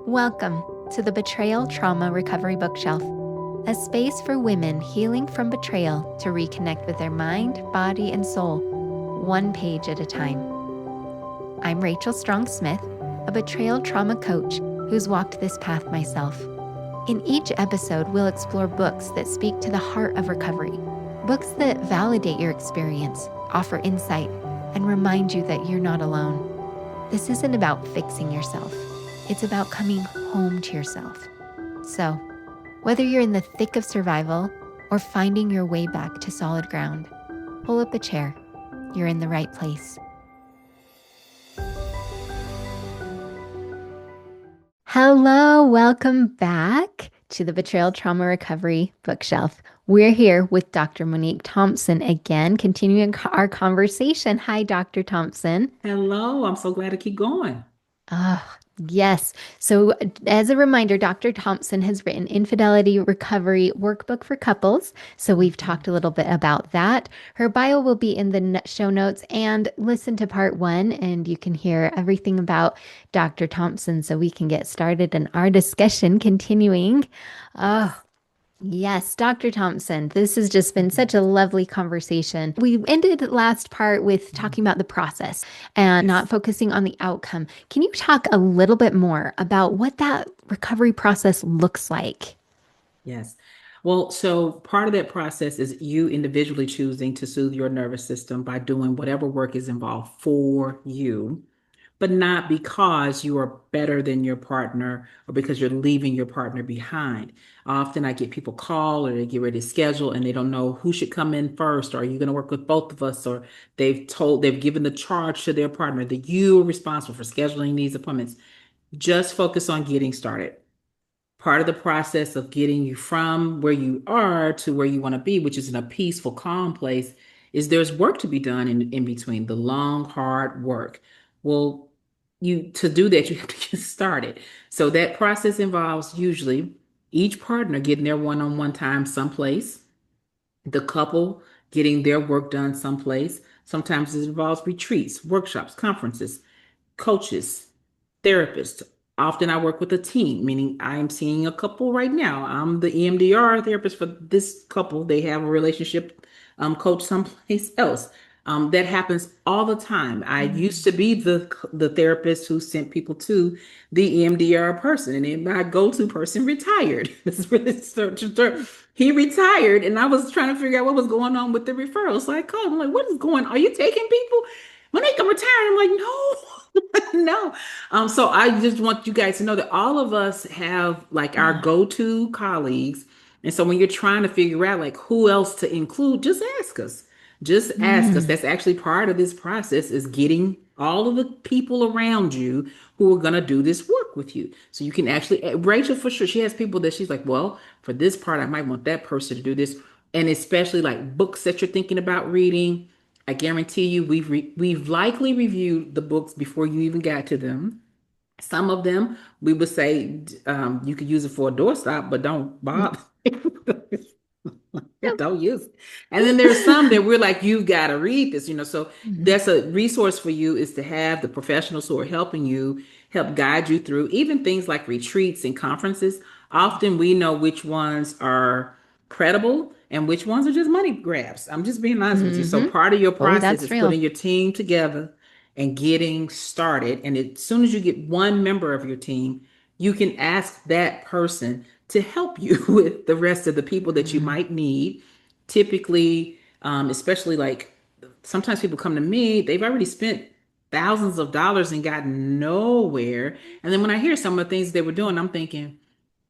Welcome to the Betrayal Trauma Recovery Bookshelf, a space for women healing from betrayal to reconnect with their mind, body, and soul, one page at a time. I'm Rachel Strong Smith, a betrayal trauma coach who's walked this path myself. In each episode, we'll explore books that speak to the heart of recovery, books that validate your experience, offer insight, and remind you that you're not alone. This isn't about fixing yourself. It's about coming home to yourself. So, whether you're in the thick of survival or finding your way back to solid ground, pull up a chair. You're in the right place. Hello, welcome back to the Betrayal Trauma Recovery Bookshelf. We're here with Dr. Monique Thompson again, continuing our conversation. Hi, Dr. Thompson. Hello, I'm so glad to keep going. Ah, yes. So, as a reminder, Dr. Thompson has written Infidelity Recovery Workbook for Couples. So, we've talked a little bit about that. Her bio will be in the show notes, and listen to part one, and you can hear everything about Dr. Thompson so we can get started in our discussion continuing. Oh, yes, Dr. Thompson, this has just been such a lovely conversation. We ended last part with talking about the process and not Yes. focusing on the outcome. Can you talk a little bit more about what that recovery process looks like? Yes. Well, so part of that process is you individually choosing to soothe your nervous system by doing whatever work is involved for you, but not because you are better than your partner or because you're leaving your partner behind. Often I get people call or they get ready to schedule and they don't know who should come in first. Or are you going to work with both of us? Or they've given the charge to their partner that you are responsible for scheduling these appointments. Just focus on getting started. Part of the process of getting you from where you are to where you want to be, which is in a peaceful, calm place, is there's work to be done in between, the long, hard work. Well, you to do that, you have to get started. So that process involves usually each partner getting their one-on-one time someplace, the couple getting their work done someplace. Sometimes it involves retreats, workshops, conferences, coaches, therapists. Often I work with a team, meaning I'm seeing a couple right now. I'm the EMDR therapist for this couple. They have a relationship coach someplace else. That happens all the time. I used Mm. to be the therapist who sent people to the EMDR person, and then my go-to person retired. This is really he retired, and I was trying to figure out what was going on with the referrals. So I called him, like, "What is going on? Are you taking people?" Monique, I'm retiring. I'm like, "No." No. So I just want you guys to know that all of us have like our Ah, go-to colleagues. And so when you're trying to figure out like who else to include, just ask us. Just ask us. mm, That's actually part of this process is getting all of the people around you who are going to do this work with you. So you can actually, Rachel for sure, she has people that she's like, well, for this part, I might want that person to do this. And especially like books that you're thinking about reading, I guarantee you, we've likely reviewed the books before you even got to them. Some of them we would say you could use it for a doorstop, but don't mm, bother. yep. Don't use it. And then there's some that we're like, you've got to read this, So Mhm, that's a resource for you is to have the professionals who are helping you help guide you through even things like retreats and conferences. Often we know which ones are credible and which ones are just money grabs. I'm just being honest with you. So mhm. part of your Oh, process that's is real. putting your team together and getting started. And as soon as you get one member of your team, you can ask that person to help you with the rest of the people that you Mm, might need. Typically, especially like sometimes people come to me, they've already spent thousands of dollars and got nowhere. And then when I hear some of the things they were doing, I'm thinking,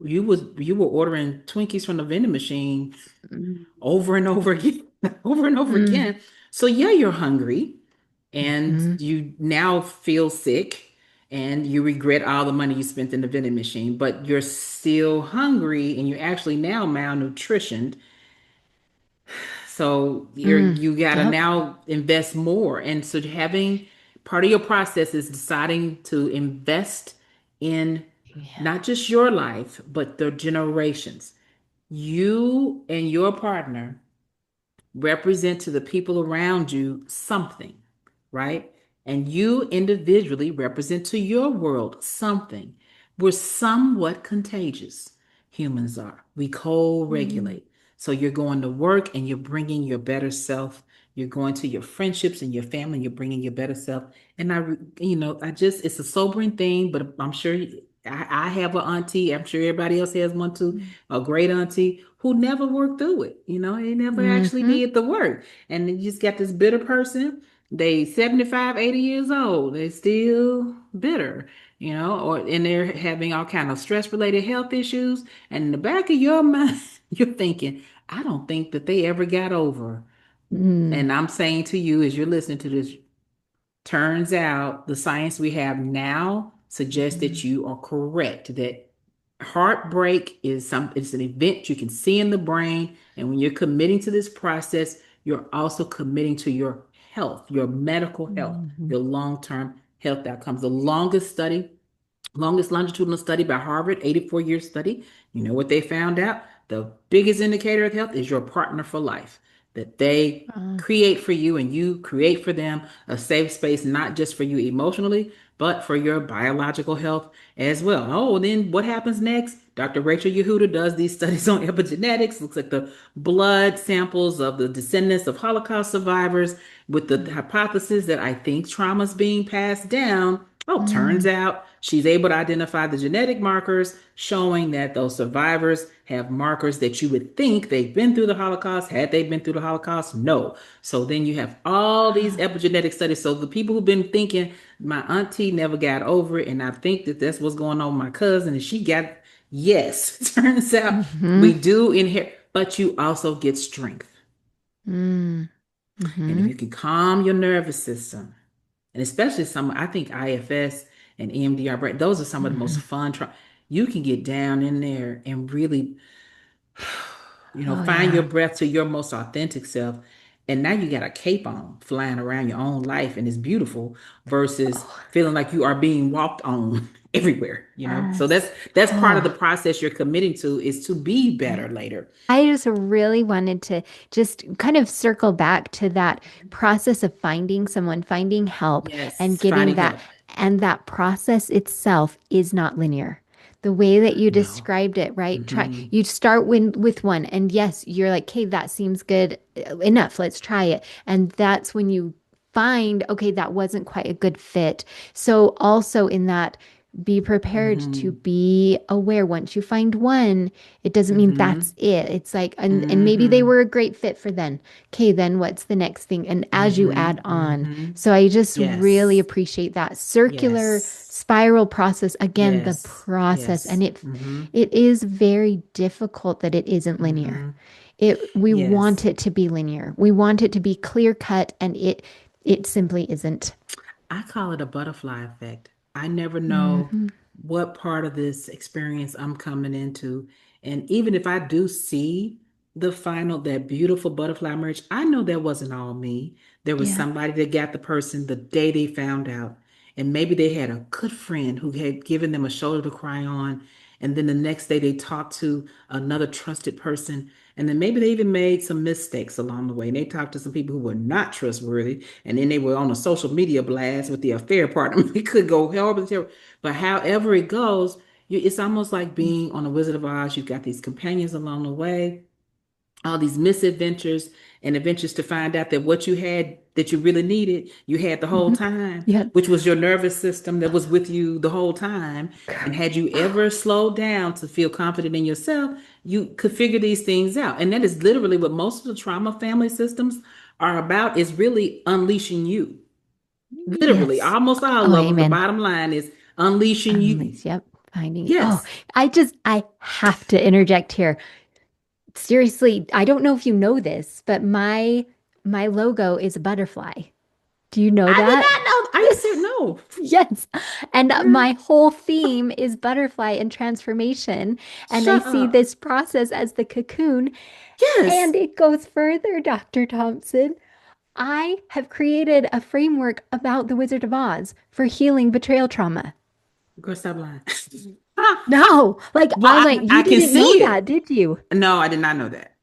you were ordering Twinkies from the vending machine mm, over and over again, over and over mm, again. So yeah, you're hungry and mhm, you now feel sick and you regret all the money you spent in the vending machine, but you're still hungry and you're actually now malnutritioned. So mm. you gotta Yep. now invest more. And so having part of your process is deciding to invest in Yeah. not just your life, but the generations. You and your partner represent to the people around you something, right? And you individually represent to your world something. We're somewhat contagious. Humans are. We Mm, co-regulate. So you're going to work and you're bringing your better self. You're going to your friendships and your family, and you're bringing your better self. And I just, it's a sobering thing, but I'm sure I have an auntie. I'm sure everybody else has one too, mm, a great auntie who never worked through it. They never actually mhm, did the work. And then you just got this bitter person. They 75, 80 years old. They still bitter, or and they're having all kind of stress related health issues. And in the back of your mind, you're thinking, I don't think that they ever got over. mm, And I'm saying to you, as you're listening to this, turns out the science we have now suggests that mhm, you are correct, that heartbreak it's an event you can see in the brain. And when you're committing to this process, you're also committing to your health, your medical health, mhm. your long-term health outcomes. The longest longitudinal study by Harvard, 84-year study. You know what they found out? The biggest indicator of health is your partner for life, that they Oh, create for you and you create for them a safe space, not just for you emotionally, but for your biological health as well. Oh, then what happens next? Dr. Rachel Yehuda does these studies on epigenetics, looks at the blood samples of the descendants of Holocaust survivors with the mm, hypothesis that I think trauma is being passed down. Oh, turns mm, out she's able to identify the genetic markers showing that those survivors have markers that you would think they've been through the Holocaust. Had they been through the Holocaust? No. So then you have all these ah, epigenetic studies. So the people who've been thinking my auntie never got over it, and I think that that's what's going on with my cousin, and she got, yes, turns out we mhm, do inherit, but you also get strength. mm, And if mhm. you can calm your nervous system, and especially I think IFS and EMDR, those are some of the most Mhm. fun. You can get down in there and really, Oh find your yeah. breath to your most authentic self. And now you got a cape on, flying around your own life, and it's beautiful versus Oh, feeling like you are being walked on everywhere. So that's yes. that's part of the Oh, process you're committing to, is to be yeah. better later. I just really wanted to just kind of circle back to that process of finding someone, finding help, and Yes, getting finding that. help. And that process itself is not linear. The way that you No. described it, right? Mm-hmm. You start with one, and yes, you're like, okay, that seems good enough. Let's try it. And that's when you find, okay, that wasn't quite a good fit. So also in that, be prepared to Mm-hmm. be aware. Once you find one, it doesn't mean Mm-hmm. that's it. It's like, and maybe they Mm-hmm. were a great fit for then. Okay, then what's the next thing? And as you add Mm-hmm. on. Mm-hmm. So I just really Yes. appreciate that circular Yes. spiral process. Again, the Yes. process. And Yes. it Mm-hmm. it is very difficult that it isn't linear. Mm-hmm. We want Yes. it to be linear. We want it to be clear cut, and it simply isn't. I call it a butterfly effect. I never know Hmm. what part of this experience I'm coming into. And even if I do see that beautiful butterfly merge, I know that wasn't all me. There was Yeah. somebody that got the person the day they found out. And maybe they had a good friend who had given them a shoulder to cry on. And then the next day they talked to another trusted person. And then maybe they even made some mistakes along the way. And they talked to some people who were not trustworthy, and then they were on a social media blast with the affair partner. It could go horrible, terrible. But however it goes, it's almost like being on a Wizard of Oz. You've got these companions along the way, all these misadventures and adventures to find out that what you had that you really needed, you had the whole Hmm. time, Yeah. which was your nervous system that was with you the whole time. And had you ever slowed down to feel confident in yourself, you could figure these things out. And that is literally what most of the trauma family systems are about, is really unleashing you. Literally, Yes. almost all Oh, of them, the amen. bottom line is unleashing you. Unleash. Yep. Finding. Oh, Yes. I have to interject here. Seriously, I don't know if you know this, but my logo is a butterfly. Do you know I did that? not know. Are you serious? No. Yes. And Really? my whole theme is butterfly and transformation. And I Shut see up. this process as the cocoon. Yes. And it goes further, Dr. Thompson. I have created a framework about the Wizard of Oz for healing betrayal trauma. Girl, stop lying. No, like Well, I'm I, like, you I can didn't know see that, it. did you? No, I did not know that.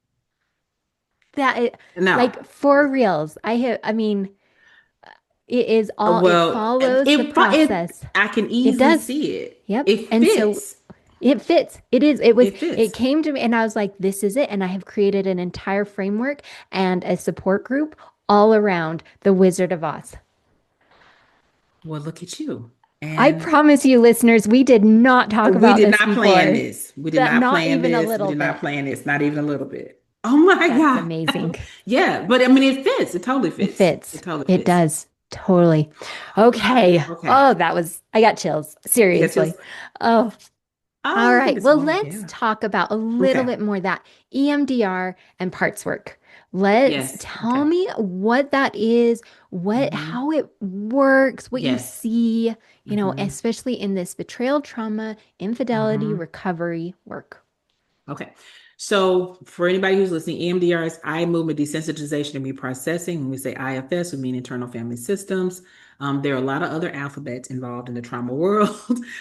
That it, No. like for reals. I mean, It is all, it Well, follows the process. I can It easily does. see it. Yep. It And so fits. it fits. It It fits. came to me and I was like, this is it. And I have created an entire framework and a support group all around the Wizard of Oz. Well, look at you. I And promise you, listeners, we did not talk we about did this not plan before. this. We did That not not plan even a this. We little did not bit. plan this. Not even a little bit. Oh my That's amazing. God. Yeah, but I mean, it fits. It totally It fits. It fits. totally It fits. does. Totally. Okay. Okay. Oh, that was, I got chills. You got Seriously. chills? Oh, all Oh, I think right. it's Well, more. let's Yeah. talk about a little Okay. bit more of that EMDR and parts work. Let's Yes. tell Okay. me what that is, Hmm. how it works, what you Yes. see, Hmm. especially in this betrayal, trauma, infidelity, Hmm. recovery work. Okay. So for anybody who's listening, EMDR is eye movement desensitization and reprocessing. When we say IFS, we mean internal family systems. There are a lot of other alphabets involved in the trauma world.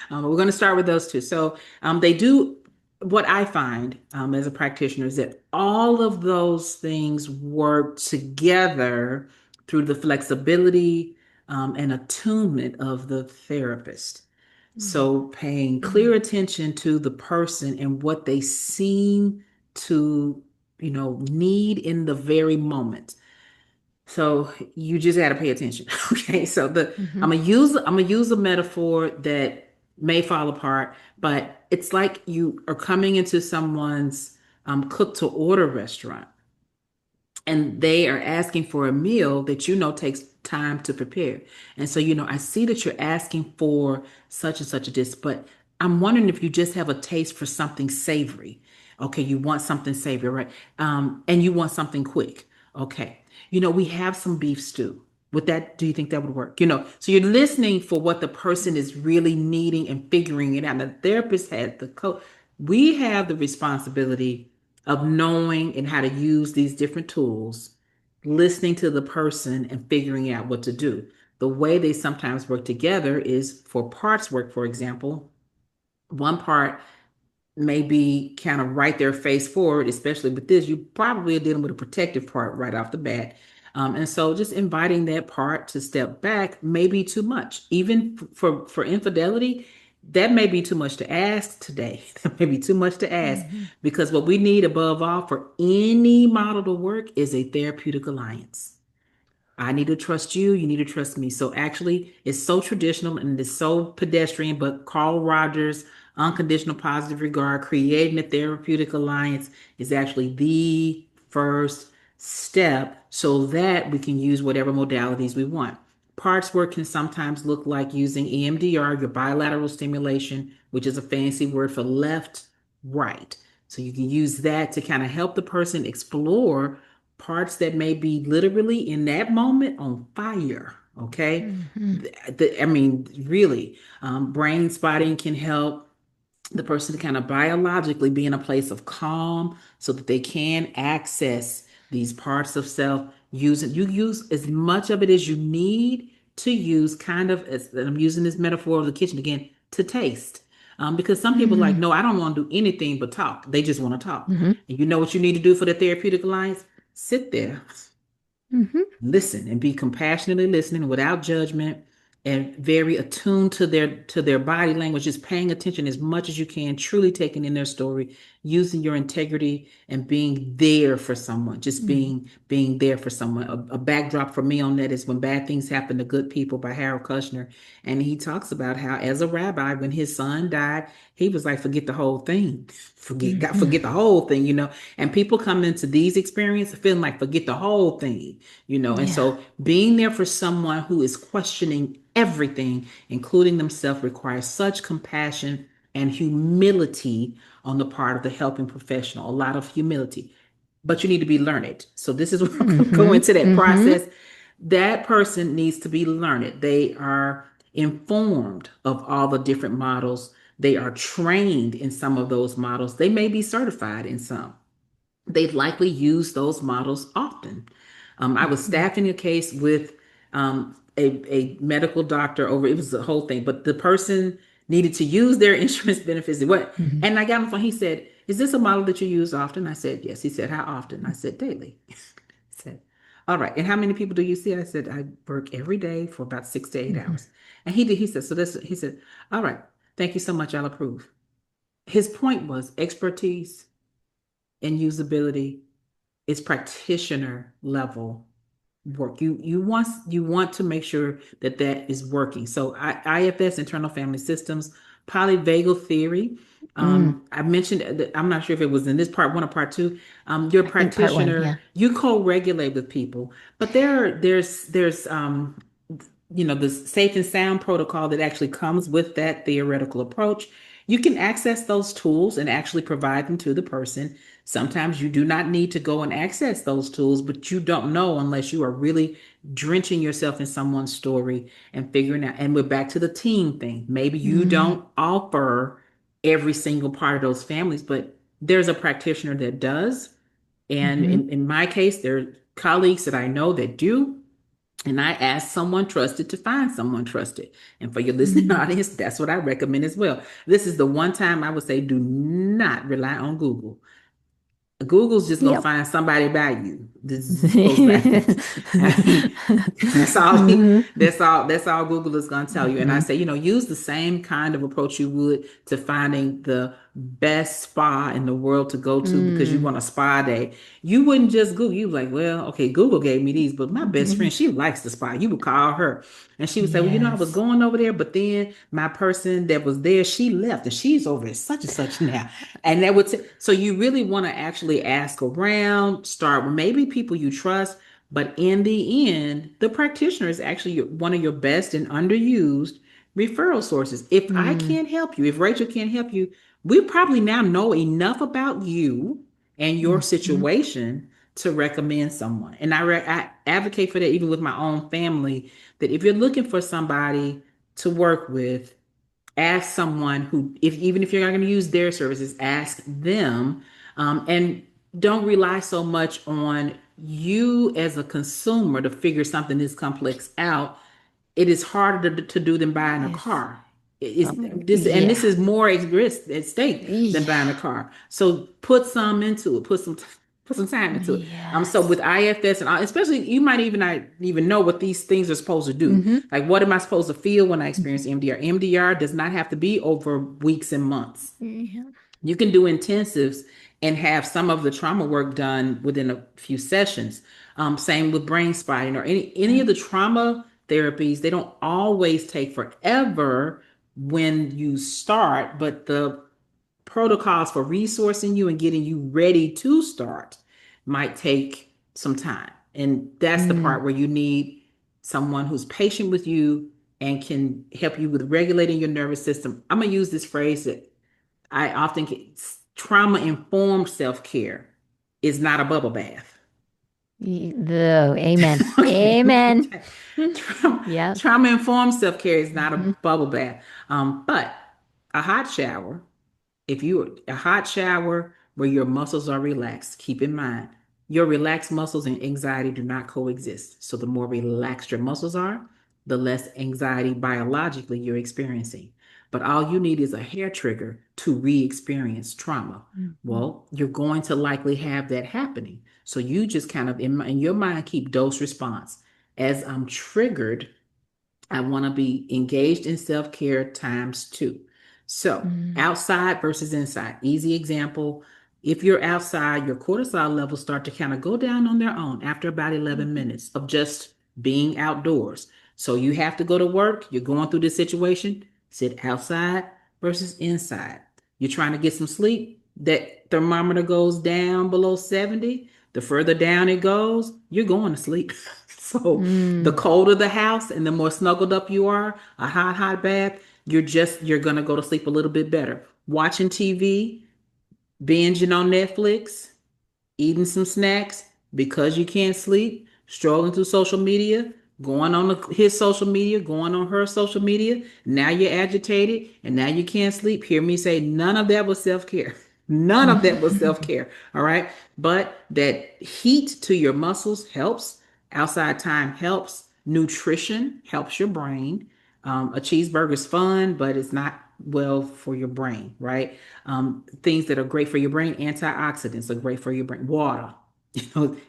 But we're going to start with those two. So they do what I find as a practitioner is that all of those things work together through the flexibility and attunement of the therapist. So paying clear attention to the person and what they seem to, need in the very moment. So you just got to pay attention. Okay. So Mm-hmm. I'm gonna use a metaphor that may fall apart, but it's like you are coming into someone's cook to order restaurant and they are asking for a meal that takes time to prepare. And so, I see that you're asking for such and such a dish, but I'm wondering if you just have a taste for something savory. Okay, you want something savory, right? And you want something quick. Okay. We have some beef stew. With that, do you think that would work? So you're listening for what the person is really needing and figuring it out. The therapist has we have the responsibility of knowing and how to use these different tools, listening to the person and figuring out what to do. The way they sometimes work together is for parts work, for example, one part maybe kind of right their face forward, especially with this, you probably are dealing with a protective part right off the bat. And so just inviting that part to step back may be too much. Even for infidelity, that may be too much to ask today. That may be too much to ask Mm-hmm. because what we need above all for any model to work is a therapeutic alliance. I need to trust you. You need to trust me. So actually, it's so traditional and it's so pedestrian, but Carl Rogers' unconditional positive regard, creating a therapeutic alliance is actually the first step so that we can use whatever modalities we want. Parts work can sometimes look like using EMDR, your bilateral stimulation, which is a fancy word for left, right. So you can use that to kind of help the person explore parts that may be literally in that moment on fire. Okay. Mm-hmm. I mean, really, brain spotting can help the person to kind of biologically be in a place of calm so that they can access these parts of self. You use as much of it as you need to use, kind of as I'm using this metaphor of the kitchen again, to taste. Because some people are like, no, I don't want to do anything but talk. They just want to talk. Mm-hmm. And you know what you need to do for the therapeutic alliance? Sit there, Mm-hmm. listen and be compassionately listening without judgment and very attuned to their body language, just paying attention as much as you can, truly taking in their story, using your integrity and being there for someone, just Mm-hmm. being there for someone. A backdrop for me on that is When Bad Things Happen to Good People by Harold Kushner. And he talks about how as a rabbi, when his son died, he was like, forget the whole thing. Mm-hmm. Forget the whole thing. And people come into these experiences feeling like forget the whole thing. And Yeah. so being there for someone who is questioning everything, including themselves, requires such compassion and humility on the part of the helping professional, a lot of humility. But you need to be learned. So this is where I'm going to go Mm-hmm. into that Mm-hmm. process. That person needs to be learned. They are informed of all the different models. They are trained in some of those models. They may be certified in some. They likely use those models often. I was Mm-hmm. staffing a case with a medical doctor over, it was the whole thing, but the person needed to use their insurance benefits. What? Mm-hmm. And I got on the phone. He said, is this a model that you use often? I said, yes. He said, how often? I said, daily. He said, All right. And how many people do you see? I said, I work every day for about 6 to 8 hours. Hmm. And he said, so this, he said, all right, thank you so much. I'll approve. His point was expertise and usability is practitioner level work. You want to make sure that that is working. So IFS, internal family systems, polyvagal theory. Mm, I mentioned that I'm not sure if it was in this part one or part two. Your I think part one, practitioner, yeah. you co-regulate with people, but there's the safe and sound protocol that actually comes with that theoretical approach. You can access those tools and actually provide them to the person. Sometimes you do not need to go and access those tools, but you don't know unless you are really drenching yourself in someone's story and figuring out. And we're back to the team thing. Maybe you Mm, don't offer every single part of those families, but there's a practitioner that does. And hmm. in my case, there are colleagues that I know that do. And I asked someone trusted to find someone trusted. And for your listening Mm. audience, that's what I recommend as well. This is the one time I would say do not rely on Google. Google's just gonna Yep. find somebody about you. This goes back. I mean, that's all. Hmm. That's all Google is gonna tell you. And I Hmm. say, use the same kind of approach you would to finding the best spa in the world to go to because you Mm. want a spa day. You wouldn't just Google. You like, well, okay, Google gave me these, but my best friend, she likes the spa. You would call her, and she would say, well, I was Yes. going over there, but then my person that was there, she left, and she's over at such and such now. And that would so you really want to actually ask around, start with maybe people you trust, but in the end, the practitioner is actually one of your best and underused referral sources. If I Mm. can't help you, if Rachel can't help you, we probably now know enough about you and your Hmm. situation to recommend someone. And I advocate for that even with my own family, that if you're looking for somebody to work with, ask someone who, if even if you're not going to use their services, ask them, and don't rely so much on you as a consumer to figure something this complex out. It is harder to do than buying a Yes. car. It's this, and this Yeah. is more risk at stake than buying a Yeah. car. So put some into it. Put some time into it. So with Yes. IFS and all, especially you might even not even know what these things are supposed to do. Hmm. Like, what am I supposed to feel when I experience MDR? MDR does not have to be over weeks and months. Yeah. You can do intensives and have some of the trauma work done within a few sessions. Same with brain spotting or any Yeah. of the trauma therapies. They don't always take forever when you start, but the protocols for resourcing you and getting you ready to start might take some time. And that's the Mm. part where you need someone who's patient with you and can help you with regulating your nervous system. I'm going to use this phrase that I often get: trauma informed self care is not a bubble bath. Amen. Okay. Amen. Trauma, Yeah. trauma informed self care is not a Hmm. bubble bath. But a hot shower, if you a hot shower where your muscles are relaxed, keep in mind your relaxed muscles and anxiety do not coexist. So the more relaxed your muscles are, the less anxiety biologically you're experiencing. But all you need is a hair trigger to re-experience trauma. Hmm. Well, you're going to likely have that happening. So you just kind of in your mind keep dose response. As I'm triggered, I want to be engaged in self care times two. So, Mm. outside versus inside. Easy example. If you're outside, your cortisol levels start to kind of go down on their own after about 11 Mhm. minutes of just being outdoors. So, you have to go to work, you're going through this situation, sit outside versus inside. You're trying to get some sleep, that thermometer goes down below 70. The further down it goes, you're going to sleep. So, the Mm. colder the house and the more snuggled up you are, a hot bath, you're gonna go to sleep a little bit better. Watching TV, binging on Netflix, eating some snacks because you can't sleep, strolling through social media, going on his social media, going on her social media. Now you're agitated and now you can't sleep. Hear me say, none of that was self care. None of that was self care. All right. But that heat to your muscles helps. Outside time helps. Nutrition helps your brain. A cheeseburger is fun, but it's not well for your brain, right? Things that are great for your brain, antioxidants are great for your brain. Water.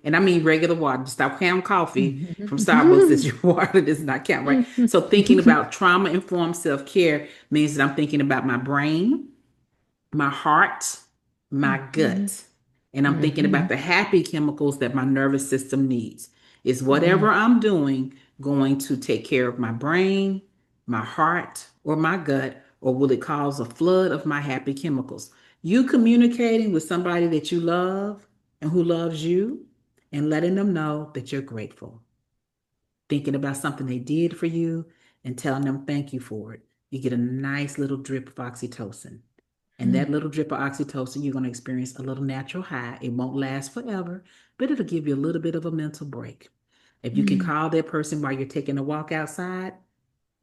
And I mean regular water. Stop counting coffee from Starbucks as your water does not count, right? So thinking about trauma-informed self-care means that I'm thinking about my brain, my heart, my gut. And I'm thinking about the happy chemicals that my nervous system needs. Is whatever I'm doing going to take care of my brain, my heart, or my gut, or will it cause a flood of my happy chemicals? You communicating with somebody that you love and who loves you and letting them know that you're grateful, thinking about something they did for you and telling them thank you for it. You get a nice little drip of oxytocin. And that little drip of oxytocin, you're going to experience a little natural high. It won't last forever, but it'll give you a little bit of a mental break. If you can call that person while you're taking a walk outside,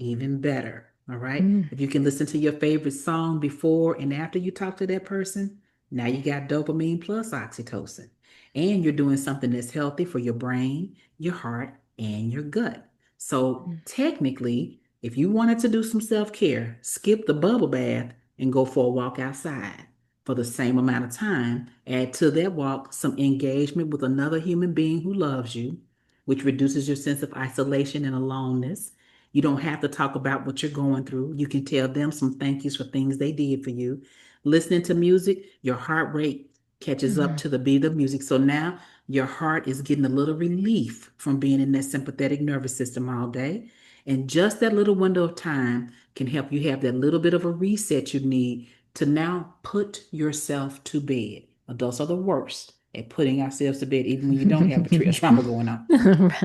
even better. All right. If you can listen to your favorite song before and after you talk to that person, now you got dopamine plus oxytocin. And you're doing something that's healthy for your brain, your heart, and your gut. So technically, if you wanted to do some self-care, skip the bubble bath and go for a walk outside for the same amount of time. Add to that walk some engagement with another human being who loves you, which reduces your sense of isolation and aloneness. You don't have to talk about what you're going through. You can tell them some thank yous for things they did for you. Listening to music, your heart rate catches up to the beat of music. So now your heart is getting a little relief from being in that sympathetic nervous system all day. And just that little window of time can help you have that little bit of a reset you need to now put yourself to bed. Adults are the worst at putting ourselves to bed, even when you don't have betrayal trauma going on.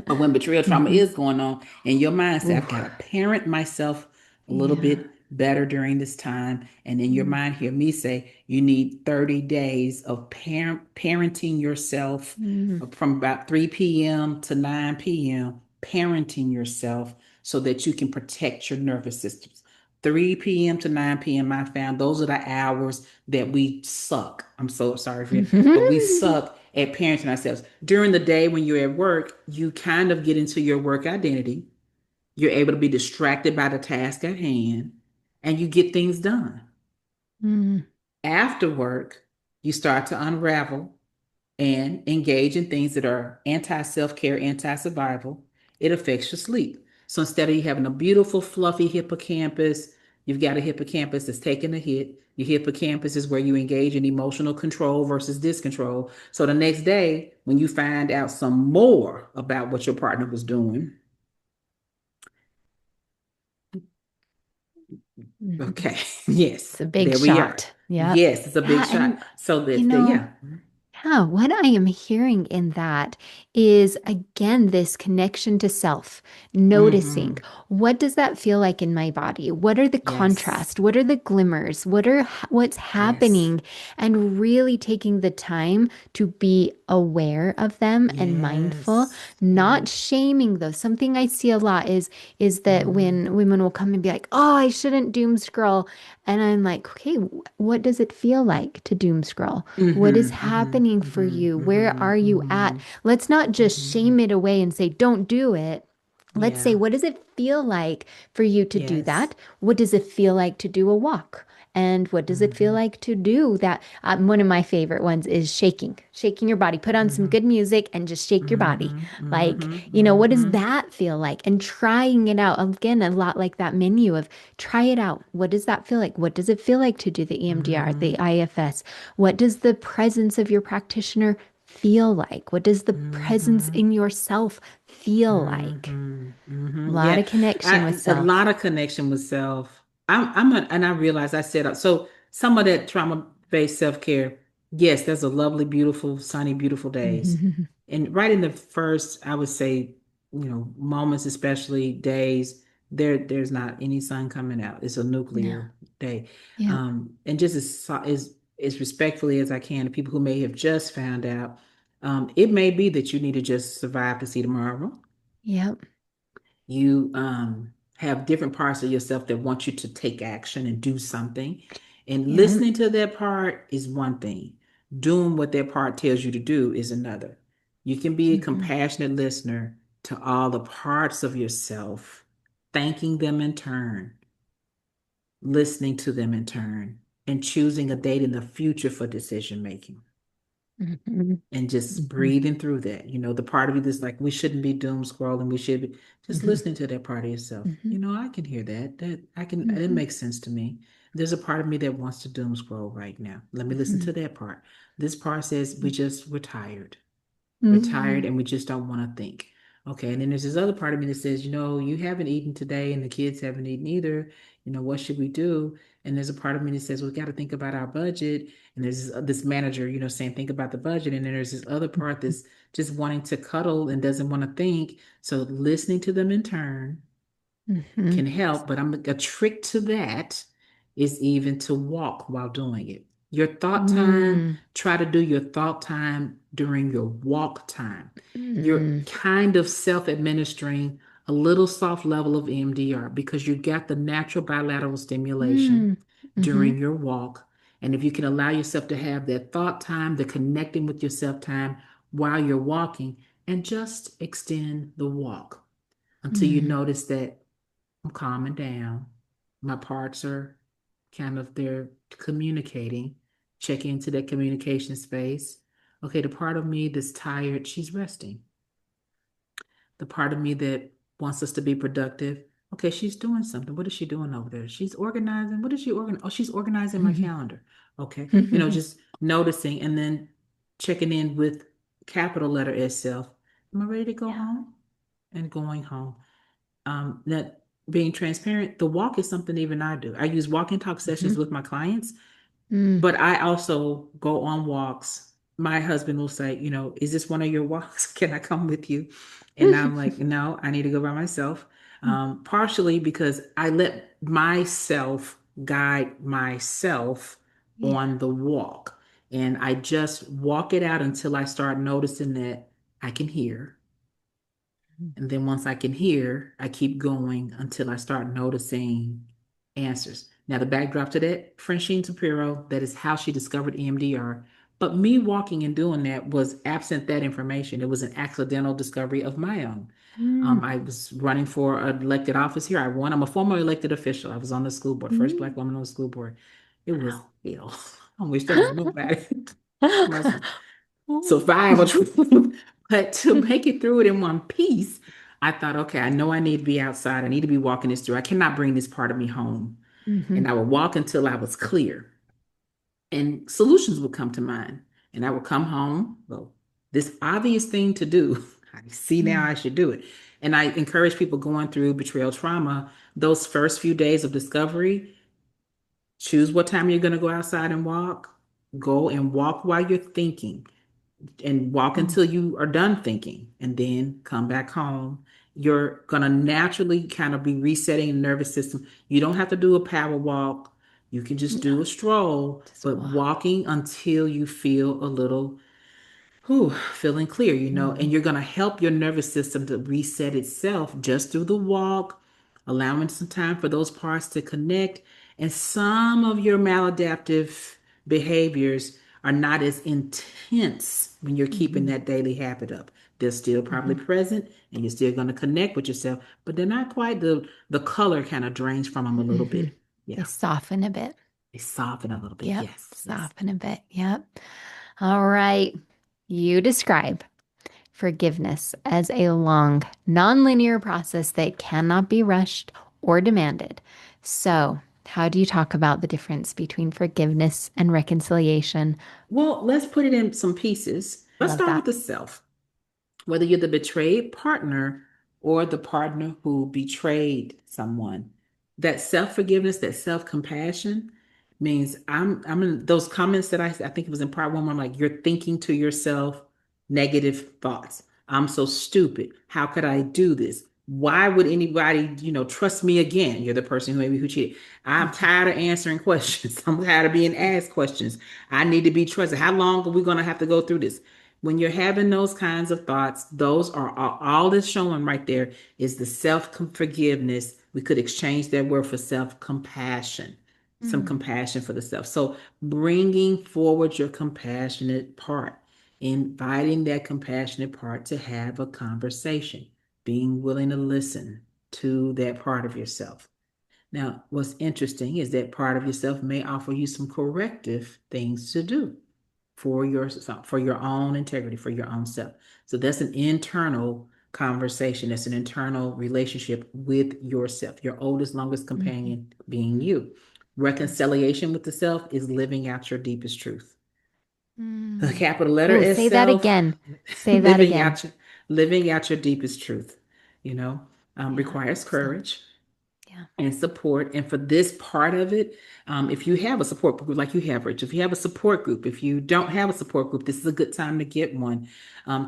But when betrayal trauma Mhm. is going on and your mind say, Ooh, I've got to parent myself a little yeah. bit better during this time. And in your Mm, mind, hear me say, you need 30 days of parenting yourself mm, from about 3 p.m. to 9 p.m., parenting yourself so that you can protect your nervous systems. 3 p.m. to 9 p.m., I found those are the hours that we suck. I'm so sorry for you, but we suck at parenting ourselves. During the day when you're at work, you kind of get into your work identity. You're able to be distracted by the task at hand and you get things done. mm, After work, you start to unravel and engage in things that are anti self care, anti survival. It affects your sleep. So instead of you having a beautiful, fluffy hippocampus, you've got a hippocampus that's taking a hit. Your hippocampus is where you engage in emotional control versus discontrol. So the next day, when you find out some more about what your partner was doing, mhm. okay, yes, It's a big there we are. shot. Yep. Yes, it's a big Yeah. shot. And, So you that's the, know, yeah. yeah, what I am hearing in that is again this connection to self, noticing Mm-hmm. what does that feel like in my body? What are the Yes. contrast? What are the glimmers? What's Yes. happening? And really taking the time to be aware of them and mindful, Yes. not Yes. shaming those. Something I see a lot is that Mm-hmm. when women will come and be like, "Oh, I shouldn't doom scroll." And I'm like, "Okay, what does it feel like to doom scroll? What is Mm-hmm. Mm-hmm. happening for you? Where Mm-hmm. are you at?" Mm-hmm. Let's not just Mm-hmm. shame it away and say, don't do it. Let's say, Yeah. what does it feel like for you to do Yes. that? What does it feel like to do a walk? And what does it feel Mm-hmm. like to do that? One of my favorite ones is shaking your body. Put on some Mm-hmm. good music and just shake your body. Mm-hmm. Like, what does Mm-hmm. that feel like? And trying it out. Again, a lot like that menu of try it out. What does that feel like? What does it feel like to do the EMDR, Mm-hmm. the IFS? What does the presence of your practitioner feel like? What does the presence Mm-hmm. in yourself feel like? Mm-hmm. A Mm-hmm. lot Yeah. of connection with A self. lot of connection with self. And I realized I said, so some of that trauma-based self-care, yes, there's a lovely, beautiful, sunny, beautiful days. And right in the first, I would say, moments, especially days, there's not any sun coming out. It's a No. nuclear day. Yep. And just as respectfully as I can to people who may have just found out, it may be that you need to just survive to see tomorrow. Yep. You have different parts of yourself that want you to take action and do something. And Yep. listening to that part is one thing, doing what that part tells you to do is another. You can be a Mhm. compassionate listener to all the parts of yourself, thanking them in turn, listening to them in turn, and choosing a date in the future for decision making. Mhm. and just Mhm. breathing through that. The part of you that's like, we shouldn't be doom scrolling. We should be just Mhm. listening to that part of yourself. Mhm. I can hear that. It Mhm. makes sense to me. There's a part of me that wants to doom scroll right now. Let me listen Mhm. to that part. This part says we're tired. We're tired Mhm. and we just don't want to think. Okay. And then there's this other part of me that says, you haven't eaten today and the kids haven't eaten either. What should we do? And there's a part of me that says, we got to think about our budget. And there's this manager, saying, think about the budget. And then there's this other part that's just wanting to cuddle and doesn't want to think. So listening to them in turn Mhm. can help, but a trick to that is even to walk while doing it. Your thought time, Mm. try to do your thought time during your walk time. You're Mm. kind of self-administering a little soft level of EMDR because you got the natural bilateral stimulation Mm. Mhm. during your walk. And if you can allow yourself to have that thought time, the connecting with yourself time while you're walking, and just extend the walk until you Mm. notice that I'm calming down. My parts are they're communicating, check into that communication space. Okay, the part of me that's tired, she's resting. The part of me that wants us to be productive, okay, she's doing something. What is she doing over there? She's organizing. What is she organizing? Oh, she's organizing my calendar. Okay, just noticing and then checking in with capital letter S self. Am I ready to go Yeah. home? And going home. That being transparent, the walk is something even I do. I use walk and talk sessions Mhm. with my clients, Mm. but I also go on walks. My husband will say, is this one of your walks? Can I come with you? And I'm like, no, I need to go by myself. Partially because I let myself guide myself Yeah. on the walk. And I just walk it out until I start noticing that I can hear. And then once I can hear, I keep going until I start noticing answers. Now, the backdrop to that, Francine Shapiro, that is how she discovered EMDR. But me walking and doing that was absent that information. It was an accidental discovery of my own. Mm. I was running for an elected office here. I won. I'm a former elected official. I was on the school board, first Mm. Black woman on the school board. It was Wow. hell. I wish there was nobody. Survival truth. But to make it through it in one piece, I thought, okay, I know I need to be outside. I need to be walking this through. I cannot bring this part of me home. Mhm. And I would walk until I was clear. And solutions would come to mind. And I would come home. Well, this obvious thing to do, I see now I Mm. should do it. And I encourage people going through betrayal trauma, those first few days of discovery, choose what time you're going to go outside and walk. Go and walk while you're thinking and walk Mm. until you are done thinking and then come back home. You're going to naturally kind of be resetting the nervous system. You don't have to do a power walk. You can just Yeah. do a stroll, Just but walk. walking until you feel a little feeling clear, and Mhm. you're going to help your nervous system to reset itself just through the walk, allowing some time for those parts to connect. And some of your maladaptive behaviors are not as intense when you're keeping Mhm. that daily habit up. They're still probably Mhm. present and you're still going to connect with yourself, but they're not quite the color kind of drains from them a little Mhm. bit. They Yeah. soften a bit. They soften a little bit. Yep. Yes. Yes. Soften a bit. Yep. All right. You describe forgiveness as a long, nonlinear process that cannot be rushed or demanded. So, how do you talk about the difference between forgiveness and reconciliation? Well, let's put it in some pieces. Let's Love start with that. the self. Whether you're the betrayed partner or the partner who betrayed someone, that self-forgiveness, that self-compassion means I'm in those comments that I think it was in part one where I'm like, you're thinking to yourself negative thoughts. I'm so stupid. How could I do this? Why would anybody, trust me again? You're the person who cheated. I'm Mhm. tired of answering questions. I'm tired of being asked questions. I need to be trusted. How long are we going to have to go through this? When you're having those kinds of thoughts, those are all that's showing right there is the self forgiveness. We could exchange that word for self compassion, some Mm. compassion for the self. So bringing forward your compassionate part, inviting that compassionate part to have a conversation, being willing to listen to that part of yourself. Now, what's interesting is that part of yourself may offer you some corrective things to do. for your own integrity, for your own self. So that's an internal conversation. That's an internal relationship with yourself, your oldest, longest Mhm. companion being you. Reconciliation with the self is living out your deepest truth. The Mm. capital letter Oh, S say that self, again. Say that living again. out your living out your deepest truth, you know, Yeah. requires So, courage yeah. and support. And for this part of it, if you have a support group like you have, Rich, if you have a support group, if you don't have a support group, this is a good time to get one.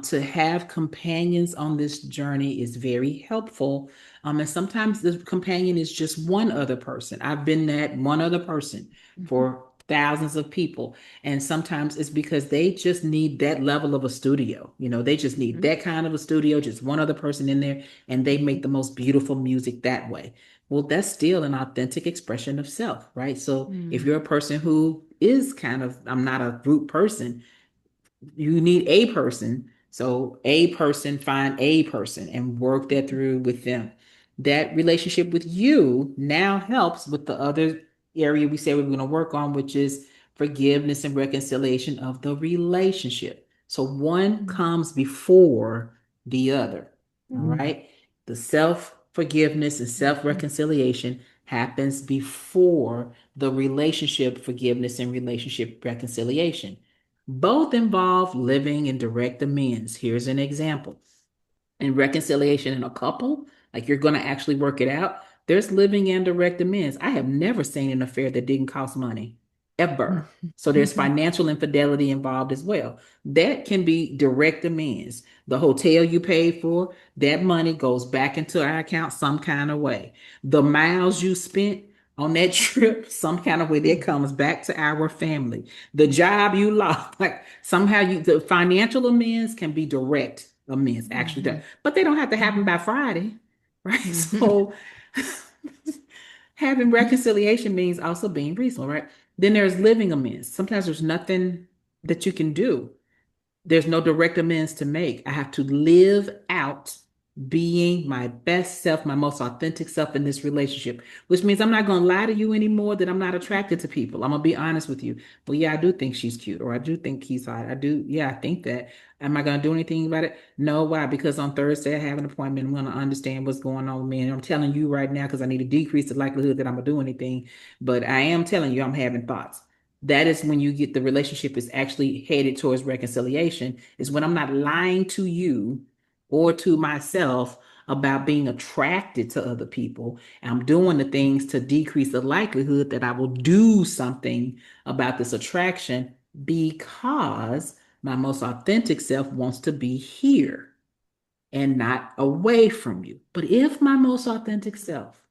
To have companions on this journey is very helpful. And sometimes the companion is just one other person. I've been that one other person Mhm. for thousands of people. And sometimes it's because they just need that level of a studio. They just need Mhm. that kind of a studio, just one other person in there, and they make Mhm. the most beautiful music that way. Well, that's still an authentic expression of self, right? So if Mm. you're a person who is kind of, I'm not a group person, you need a person. So a person find a person and work that Mhm. through with them. That relationship with you now helps with the other area we said we were going to work on, which is forgiveness and reconciliation of the relationship. So one Mm. comes before the other. All Mm. right. The self forgiveness and self Mhm. reconciliation happens before the relationship forgiveness and relationship reconciliation. Both involve living in direct amends. Here's an example. In reconciliation in a couple, like you're going to actually work it out, there's living in direct amends. I have never seen an affair that didn't cost money, ever. So there's Mhm. financial infidelity involved as well. That can be direct amends. The hotel you paid for, that money goes back into our account some kind of way. The miles you spent on that trip, some kind of way, that Mhm. comes back to our family. The job you lost, like somehow the financial amends can be direct amends, actually done, Mhm. but they don't have to happen by Friday, right? Mhm. So having reconciliation means also being reasonable, right? Then there's living amends. Sometimes there's nothing that you can do. There's no direct amends to make. I have to live out being my best self, my most authentic self in this relationship, which means I'm not going to lie to you anymore that I'm not attracted to people. I'm going to be honest with you. Well, yeah, I do think she's cute, or I do think he's hot. I do, yeah, I think that. Am I going to do anything about it? No. Why? Because on Thursday I have an appointment. I'm going to understand what's going on with me. And I'm telling you right now because I need to decrease the likelihood that I'm going to do anything. But I am telling you, I'm having thoughts. That is when you get the relationship is actually headed towards reconciliation, is when I'm not lying to you or to myself about being attracted to other people. I'm doing the things to decrease the likelihood that I will do something about this attraction because my most authentic self wants to be here and not away from you. But if my most authentic self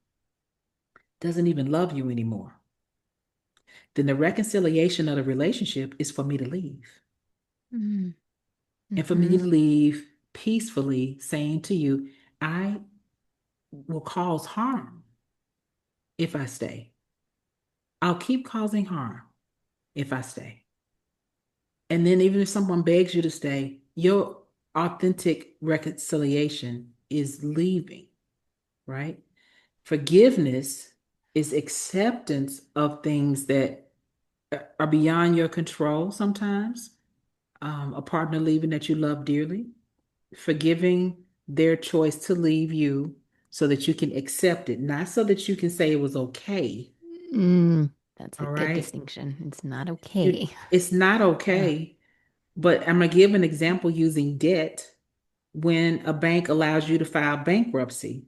doesn't even love you anymore, then the reconciliation of the relationship is for me to leave. Mhm. And for me Mhm. to leave peacefully, saying to you, I will cause harm if I stay. I'll keep causing harm if I stay. And then, even if someone begs you to stay, your authentic reconciliation is leaving, right? Forgiveness is acceptance of things that are beyond your control sometimes. A partner leaving that you love dearly, forgiving their choice to leave you so that you can accept it, not so that you can say it was okay. Mm. That's a All good right. distinction. It's not okay. It's not Yeah. okay. But I'm going to give an example using debt. When a bank allows you to file bankruptcy,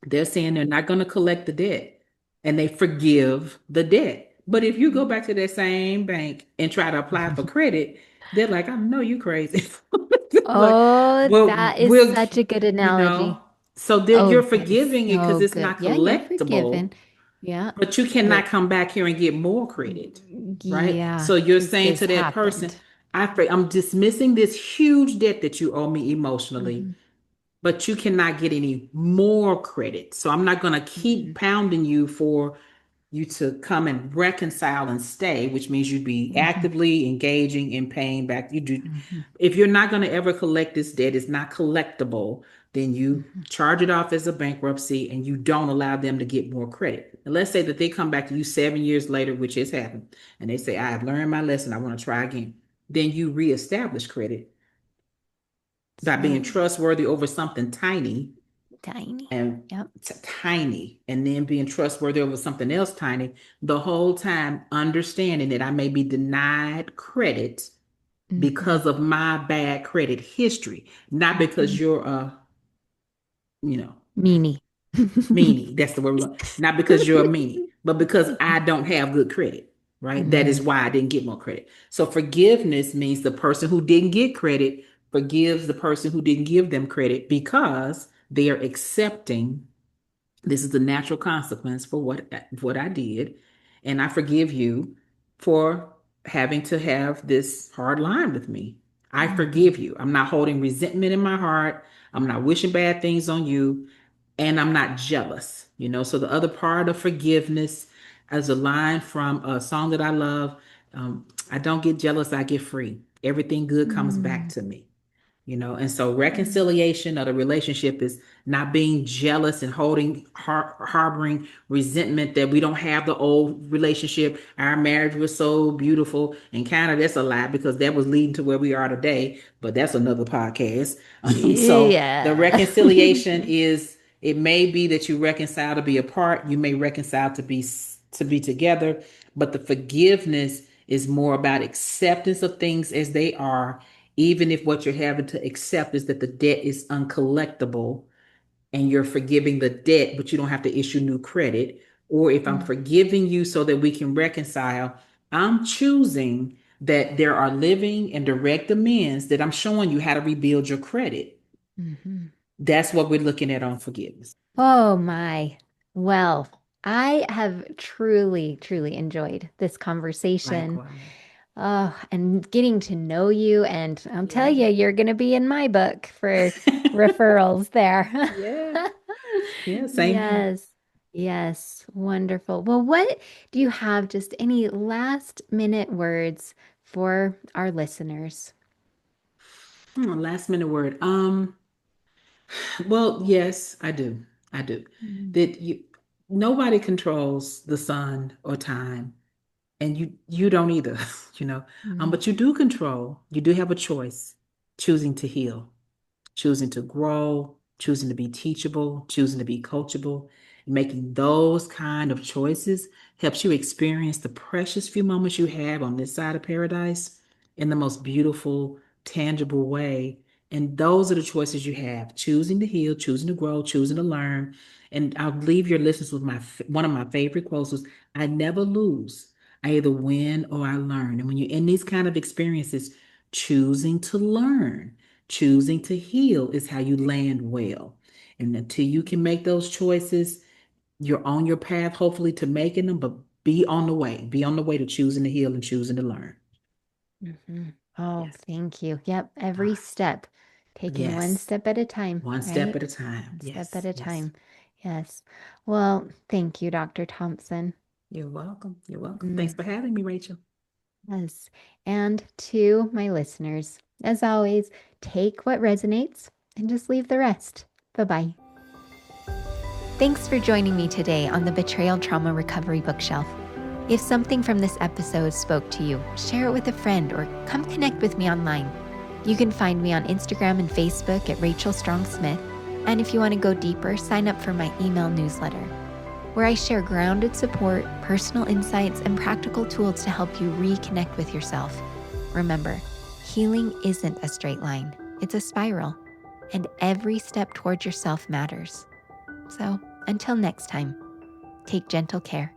they're saying they're not going to collect the debt and they forgive the debt. But if you go back to that same bank and try to apply for credit, they're like, I know you crazy. Like, Oh, well, that is we'll, such a good you know, analogy. so Oh, you're that is forgiving it because so it's good. not Yeah, you're collectible, forgiven. Yeah, but you cannot but come back here and get more credit, right? yeah, So you're because saying this to that person, happened. I'm dismissing this huge debt that you owe me emotionally, Hmm. but you cannot get any more credit. So I'm not going to keep Hmm. pounding you for you to come and reconcile and stay, which means you'd be Hmm. actively engaging in paying back. You do. Hmm. If you're not going to ever collect this debt, it's not collectible. Then you Mhm. charge it off as a bankruptcy and you don't allow them to get more credit. And let's say that they come back to you 7 years later, which has happened, and they say, I have learned my lesson, I want to try again. Then you reestablish credit by being So trustworthy over something tiny tiny. and Yep. tiny, and then being trustworthy over something else tiny, the whole time understanding that I may be denied credit Hmm. because of my bad credit history, not Hmm. because you're a, you know, Meanie. meanie. That's the word we're going. Not because you're a meanie, but because I don't have good credit, right? That is Hmm. why I didn't get more credit. So forgiveness means the person who didn't get credit forgives the person who didn't give them credit because they are accepting this is the natural consequence for what I did, and I forgive you for having to have this hard line with me. I Hmm. forgive you. I'm not holding resentment in my heart. I'm not wishing bad things on you, and I'm not jealous. So the other part of forgiveness, as a line from a song that I love, I don't get jealous, I get free. Everything good comes back Hmm. to me. And so reconciliation of the relationship is not being jealous and harboring resentment that we don't have the old relationship. Our marriage was so beautiful, and kind of that's a lie because that was leading to where we are today, but that's another podcast. So the Yeah. reconciliation is, it may be that you reconcile to be apart, you may reconcile to be together, but the forgiveness is more about acceptance of things as they are, even if what you're having to accept is that the debt is uncollectible and you're forgiving the debt, but you don't have to issue new credit. Or if I'm forgiving you so that we can reconcile, I'm choosing that there are living and direct amends that I'm showing you how to rebuild your credit. Hmm. That's what we're looking at on forgiveness. Oh my. Well, I have truly, truly enjoyed this conversation. Likewise. Oh, and getting to know you. And I'll tell Yeah. you, you're going to be in my book for referrals there. Yeah. Yeah. Same here. Yes. Yes. Wonderful. Well, what do you have, just any last minute words for our listeners? Last minute word. Well, yes, I do. I do. Mm. That you Nobody controls the sun or time, and you don't either, you know. Mm. But you do have a choice, choosing to heal, choosing to grow, choosing to be teachable, choosing to be coachable. Making those kind of choices helps you experience the precious few moments you have on this side of paradise in the most beautiful, tangible way. And those are the choices you have: choosing to heal, choosing to grow, choosing to learn. And I'll leave your listeners with one of my favorite quotes was, I never lose. I either win or I learn. And when you're in these kind of experiences, choosing to learn, choosing to heal is how you land well. And until you can make those choices, you're on your path, hopefully, to making them, but be on the way. Be on the way to choosing to heal and choosing to learn. Mhm. Oh, Yes. thank you. Yep, All every right. step, taking one Yes. step at a time, One step right? at a time. One step at Yes. a Yes. time. Yes. Well, thank you, Dr. Thompson. You're welcome. You're welcome. Thanks Mm, for having me, Rachel. yes. And to my listeners, as always, take what resonates and just leave the rest. Bye bye. Thanks for joining me today on the Betrayal Trauma Recovery Bookshelf. If something from this episode spoke to you, share it with a friend or come connect with me online. You can find me on Instagram and Facebook at Rachel Strong Smith. And if you want to go deeper, sign up for my email newsletter, where I share grounded support, personal insights, and practical tools to help you reconnect with yourself. Remember, healing isn't a straight line, it's a spiral, and every step towards yourself matters. So, until next time, take gentle care.